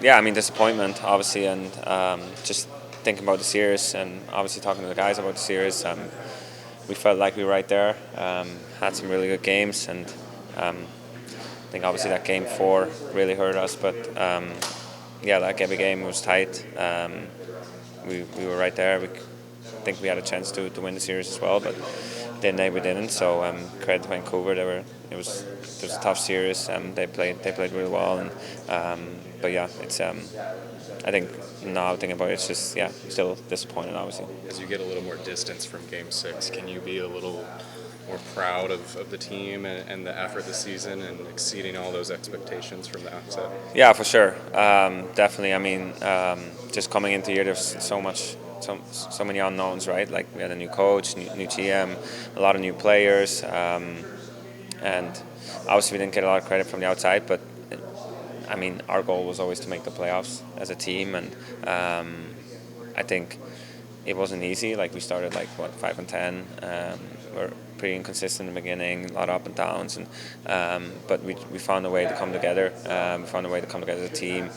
Yeah, I mean disappointment, obviously, and just thinking about the series, and obviously talking to the guys about the series. We felt like we were right there. Had some really good games, and I think obviously that game four really hurt us. But yeah, like every game was tight. We were right there. We think we had a chance to win the series as well, but we didn't. So credit to Vancouver. It was a tough series. They played really well, and but yeah, it's I think now thinking about it, it's just still disappointing, obviously. As you get a little more distance from Game 6, can you be a little more proud of the team and the effort this season and exceeding all those expectations from the outset? Yeah, for sure. Definitely. I mean, just coming into the year, there's so many unknowns, right? Like we had a new coach, new GM, a lot of new players, and obviously we didn't get a lot of credit from the outside. But I mean, our goal was always to make the playoffs as a team, and I think it wasn't easy. Like we started 5-10. We're pretty inconsistent in the beginning, a lot of up and downs, and but we found a way to come together. We found a way to come together as a team.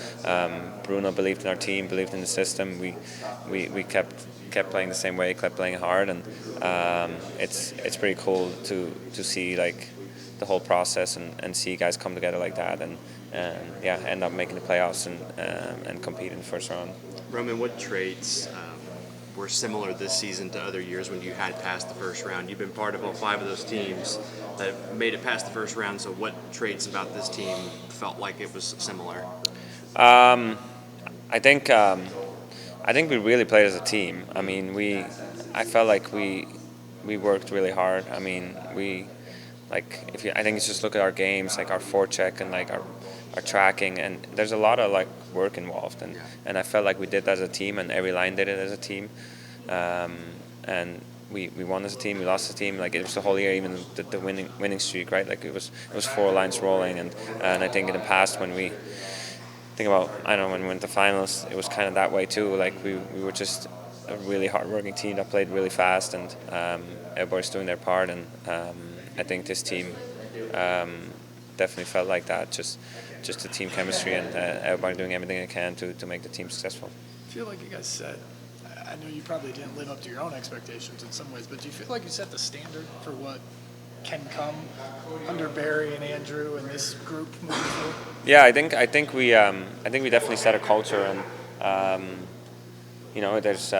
Bruno believed in our team, believed in the system. We kept playing the same way, kept playing hard, and it's pretty cool to see like the whole process and see guys come together like that and end up making the playoffs and compete in the first round. Roman, what traits were similar this season to other years when you had passed the first round? You've been part of all 5 of those teams that made it past the first round, so what traits about this team felt like it was similar? I think we really played as a team. I mean, I felt like we worked really hard. I mean, I think it's just look at our games, like our forecheck and like our tracking, and there's a lot of like work involved, and I felt like we did that as a team, and every line did it as a team, and we won as a team, we lost as a team. Like it was the whole year, even the winning streak, right? Like it was 4 lines rolling, and I think in the past when we think about, I don't know, when we went to finals, it was kind of that way too. Like we were just a really hard-working team that played really fast, and everybody's doing their part, and I think this team definitely felt like that. Just the team chemistry and everybody doing everything they can to make the team successful. I feel like you guys set. I know you probably didn't live up to your own expectations in some ways, but do you feel like you set the standard for what can come under Barry and Andrew and this group moving forward? Yeah, I think we definitely set a culture, and there's.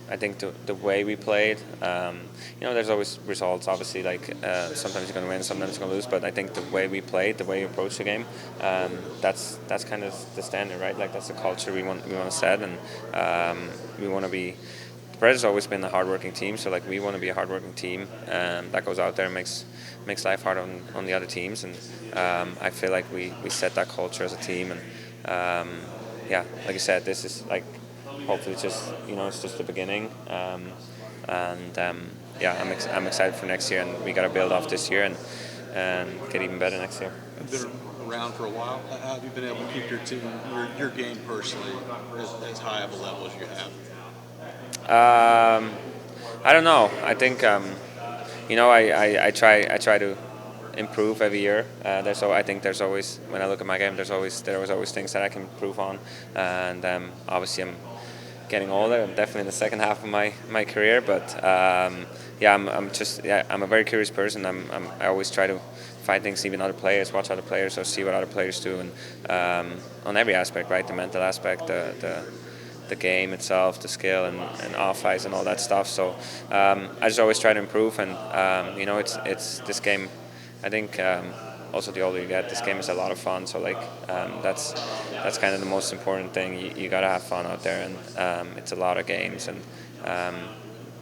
I think the way we played, there's always results. Obviously, like sometimes you're going to win, sometimes you're going to lose. But I think the way we played, the way we approach the game, that's kind of the standard, right? Like that's the culture we want to set, and we want to be. The Preds has always been a hardworking team, so like we want to be a hardworking team that goes out there and makes life hard on the other teams, and I feel like we set that culture as a team, and like you said, this is like. Hopefully, it's just the beginning, and I'm excited for next year, and we got to build off this year and get even better next year. I've been around for a while. How have you been able to keep your team, your game personally, as high of a level as you have? I don't know. I think I try to improve every year. I think there's always, when I look at my game, there was always things that I can improve on, and obviously I'm getting older. I'm definitely in the second half of my career, but I'm a very curious person. I always try to find things, even other players, watch other players, or see what other players do, and on every aspect, right? The mental aspect, the game itself, the skill, and off ice and all that stuff. So I just always try to improve, and it's this game. I think also the older you get, this game is a lot of fun. So like that's kind of the most important thing. You gotta have fun out there, and it's a lot of games, and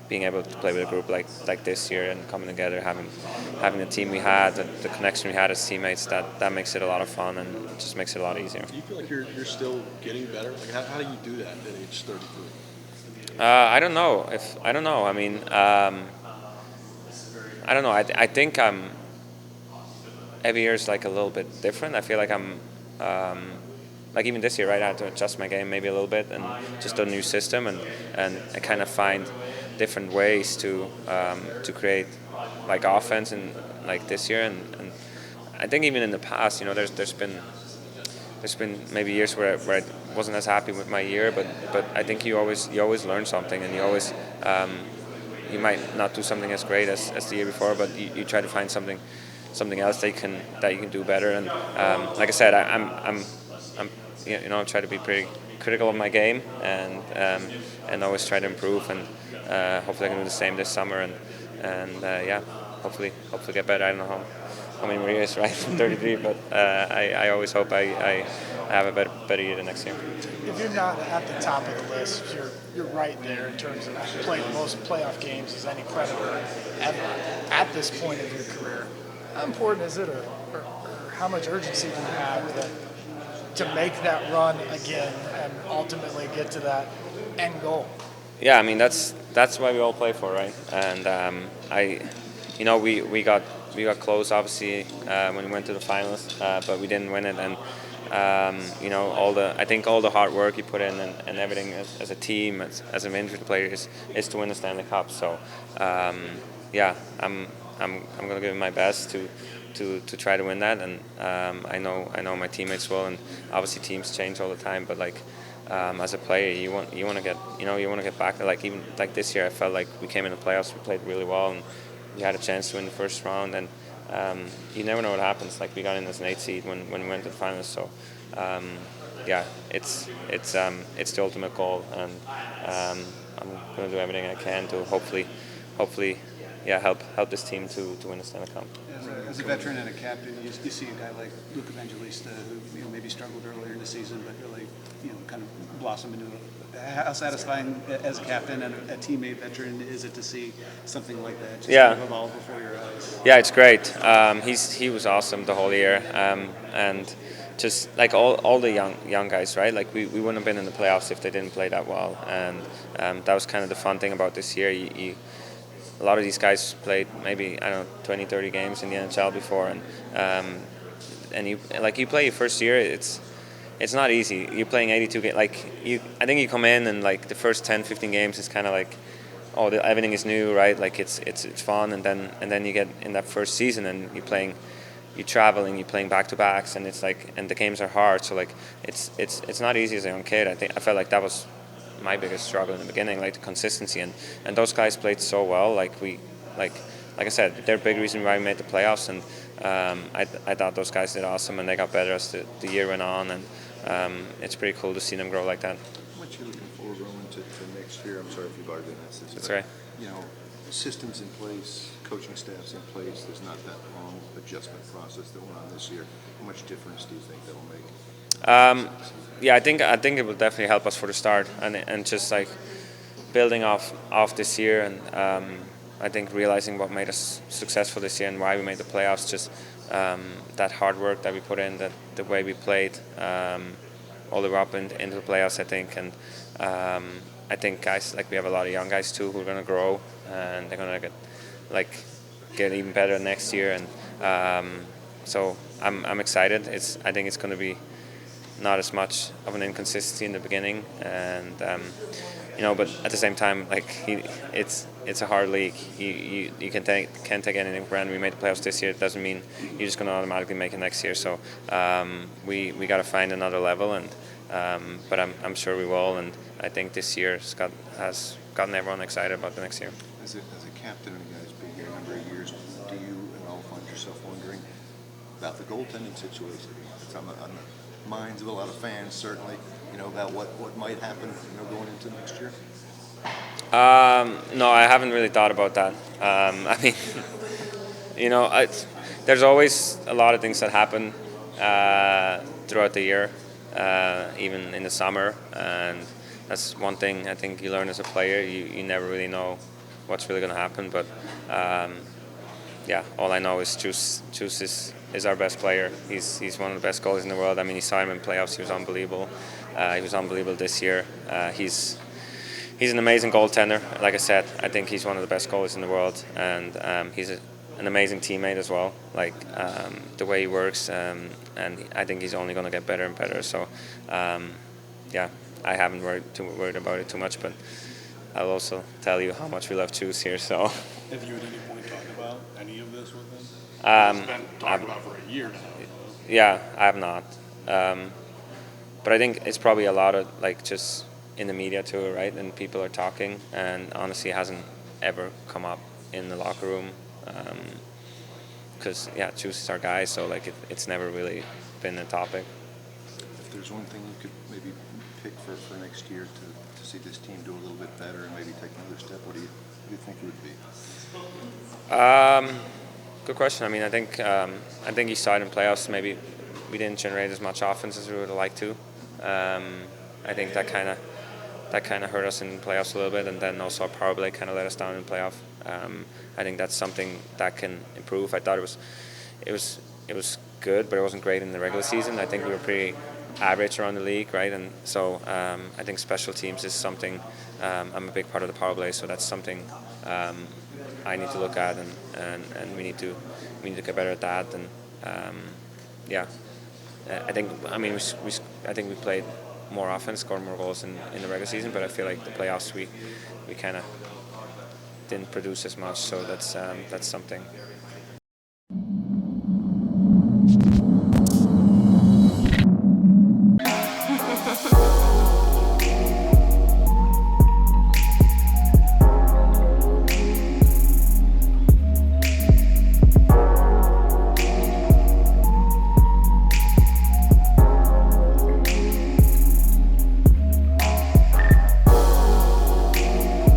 being able to play with a group like this year and coming together, having the team we had, the connection we had as teammates, that makes it a lot of fun and just makes it a lot easier. Do you feel like you're still getting better? Like how do you do that at age 33? I don't know. I mean, I don't know. I think every year is like a little bit different. I feel like I'm like even this year, right? I had to adjust my game maybe a little bit, and just a new system, and I kind of find different ways to create like offense and like this year, and I think even in the past, there's there's been maybe years where I wasn't as happy with my year, but I think you always learn something, and you might not do something as great as the year before, but you try to find something else that you can do better. And like I said, I'm try to be pretty critical of my game, and always try to improve, and hopefully I can do the same this summer, and yeah, hopefully get better. I don't know how many more years, right? 33, but I always hope I have a better year the next year. If you're not at the top of the list, you're right there in terms of playing most playoff games as any Predator ever at this point of your career. How important is it, or how much urgency do you have to make that run again and ultimately get to that end goal? Yeah, I mean that's why we all play for, right? And we got close obviously when we went to the finals, but we didn't win it. And I think all the hard work you put in and everything as a team, as an individual player is to win the Stanley Cup. So yeah, I'm gonna give it my best to try to win that, and I know my teammates will, and obviously teams change all the time, but like as a player you want to get back there. Like even like this year I felt like we came in the playoffs, we played really well, and we had a chance to win the first round, and you never know what happens. Like we got in as an 8 seed when we went to the finals, so yeah, it's the ultimate goal, and I'm going to do everything I can to hopefully yeah, help this team to win the Stanley Cup. As a veteran and a captain, you see a guy like Luca Evangelista who maybe struggled earlier in the season, but really kind of blossomed into how satisfying as a captain and a teammate veteran is it to see something like that just kind of evolve before your eyes? Yeah, it's great. He was awesome the whole year, and just like all the young guys, right? Like we wouldn't have been in the playoffs if they didn't play that well, and that was kind of the fun thing about this year. A lot of these guys played maybe 20, 30 games in the NHL before, and you play your first year. It's not easy. You're playing 82 games. I think you come in and like the first 10, 15 games is kind of like, everything is new, right? Like it's fun, and then you get in that first season and you're traveling, you're playing back to backs, and it's like, and the games are hard. So like it's not easy as a young kid. I felt like that was my biggest struggle in the beginning, like the consistency, and those guys played so well. Like I said, they're a big reason why we made the playoffs, and I thought those guys did awesome, and they got better as the year went on, and it's pretty cool to see them grow like that. What you looking forward going to next year? I'm sorry if you've already been asked this. That's right. Systems in place, coaching staffs in place. There's not that long adjustment process that went on this year. How much difference do you think that'll make? Yeah, I think it will definitely help us for the start, and just like building off this year, and I think realizing what made us successful this year and why we made the playoffs. Just that hard work that we put in, that the way we played all the way up into the playoffs, I think, and I think guys, like we have a lot of young guys too who are going to grow, and they're going to get even better next year, and so I'm excited. I think it's going to be not as much of an inconsistency in the beginning, and but at the same time, like it's a hard league. You can't take anything for granted. We made the playoffs this year. It doesn't mean you're just going to automatically make it next year. So we got to find another level, and but I'm sure we will. And I think this year has gotten everyone excited about the next year. As a captain and a guy who's been here a number of years, do you at all find yourself wondering about the goaltending situation? It's on the minds of a lot of fans, certainly, about what might happen, going into next year? No, I haven't really thought about that. I mean, there's always a lot of things that happen throughout the year, even in the summer, and that's one thing I think you learn as a player. You never really know what's really going to happen, but yeah, all I know is Josi is our best player. He's one of the best goalies in the world. I mean, you saw him in playoffs. He was unbelievable. He was unbelievable this year. He's an amazing goaltender. Like I said, I think he's one of the best goalies in the world, and he's an amazing teammate as well. Like the way he works, and I think he's only going to get better and better. So yeah, I haven't worried about it too much, but I'll also tell you how much we love Josi here. So Have you at any point talked about any of this with him? It's been talked about for a year now. yeah, I have not. but I think it's probably a lot of like just in the media too, right? And people are talking, and honestly, it hasn't ever come up in the locker room. Because Josi's our guy, so like it's never really been a topic. If there's one thing you could maybe pick for next year to see this team do a little bit better and maybe take another step, what do you think it would be? Good question. I mean, I think you saw it in playoffs. Maybe we didn't generate as much offense as we would have liked to. I think that kind of hurt us in playoffs a little bit, and then also our power play kind of let us down in playoff. I think that's something that can improve. I thought it was good, but it wasn't great in the regular season. I think we were pretty average around the league, right? And so I think special teams is something. I'm a big part of the power play, so that's something I need to look at, and we need to get better at that. And I think we played more offense, scored more goals in the regular season, but I feel like the playoffs we kind of didn't produce as much. So that's something